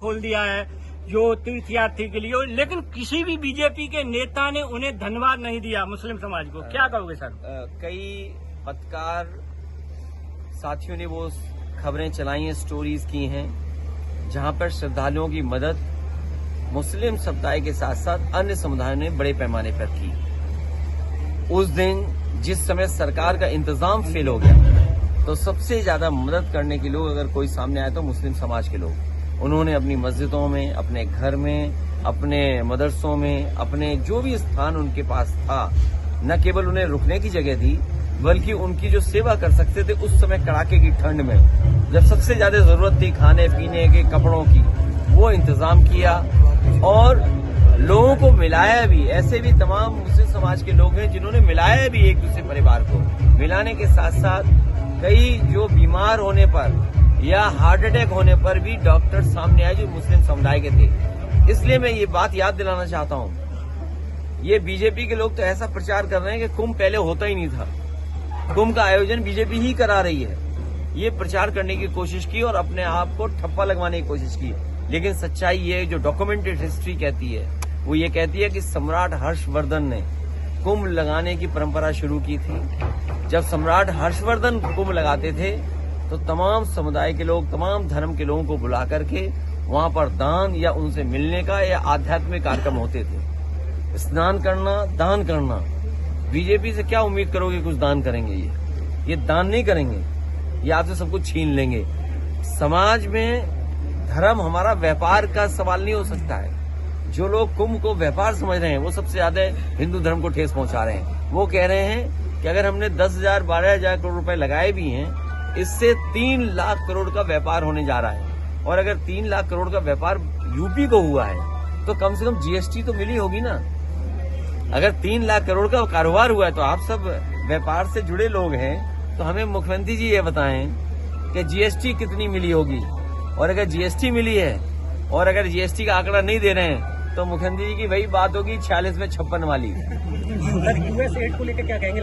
खोल दिया है जो तीर्थयात्री के लिए, लेकिन किसी भी बीजेपी के नेता ने उन्हें धन्यवाद नहीं दिया मुस्लिम समाज को। क्या कहोगे सर? कई पत्रकार साथियों ने वो खबरें चलाई हैं, स्टोरीज की हैं, जहां पर श्रद्धालुओं की मदद मुस्लिम समुदाय के साथ साथ अन्य समुदायों ने बड़े पैमाने पर की। उस दिन जिस समय सरकार का इंतजाम फेल हो गया तो सबसे ज्यादा मदद करने के लोग अगर कोई सामने आए तो मुस्लिम समाज के लोग। उन्होंने अपनी मस्जिदों में, अपने घर में, अपने मदरसों में, अपने जो भी स्थान उनके पास था, न केवल उन्हें रुकने की जगह दी बल्कि उनकी जो सेवा कर सकते थे उस समय कड़ाके की ठंड में जब सबसे ज्यादा जरूरत थी खाने पीने के, कपड़ों की, वो इंतजाम किया और लोगों को मिलाया भी। ऐसे भी तमाम मुस्लिम समाज के लोग हैं जिन्होंने मिलाया भी एक दूसरे परिवार को। मिलाने के साथ साथ कई जो बीमार होने पर या हार्ट अटैक होने पर भी डॉक्टर सामने आए जो मुस्लिम समुदाय के थे। इसलिए मैं ये बात याद दिलाना चाहता हूँ, ये बीजेपी के लोग तो ऐसा प्रचार कर रहे हैं कि कुंभ पहले होता ही नहीं था, कुंभ का आयोजन बीजेपी ही करा रही है। ये प्रचार करने की कोशिश की और अपने आप को ठप्पा लगवाने की कोशिश की, लेकिन सच्चाई ये जो डॉक्यूमेंटेड हिस्ट्री कहती है वो ये कहती है कि सम्राट हर्षवर्धन ने कुंभ लगाने की परंपरा शुरू की थी। जब सम्राट हर्षवर्धन कुंभ लगाते थे तो तमाम समुदाय के लोग, तमाम धर्म के लोगों को बुला करके वहां पर दान या उनसे मिलने का या आध्यात्मिक कार्यक्रम होते थे। स्नान करना, दान करना। बीजेपी से क्या उम्मीद करोगे कुछ दान करेंगे? ये दान नहीं करेंगे, ये आपसे सब कुछ छीन लेंगे। समाज में धर्म हमारा व्यापार का सवाल नहीं हो सकता है। जो लोग कुंभ को व्यापार समझ रहे हैं वो सबसे ज्यादा हिंदू धर्म को ठेस पहुंचा रहे हैं। वो कह रहे हैं कि अगर हमने 10,000 12,000 करोड़ रुपए लगाए भी हैं, इससे 3 लाख करोड़ का व्यापार होने जा रहा है। और अगर 3 लाख करोड़ का व्यापार यूपी को हुआ है तो कम से कम जीएसटी तो मिली होगी ना। अगर 3 लाख करोड़ का कारोबार हुआ है तो आप सब व्यापार से जुड़े लोग हैं, तो हमें मुख्यमंत्री जी ये बताएं कि जीएसटी कितनी मिली होगी। और अगर जीएसटी मिली है और अगर जीएसटी का आंकड़ा नहीं दे रहे हैं तो मुख्यमंत्री जी की वही बात होगी 46 में 56 वाली। यूएस एड को लेकर क्या कहेंगे?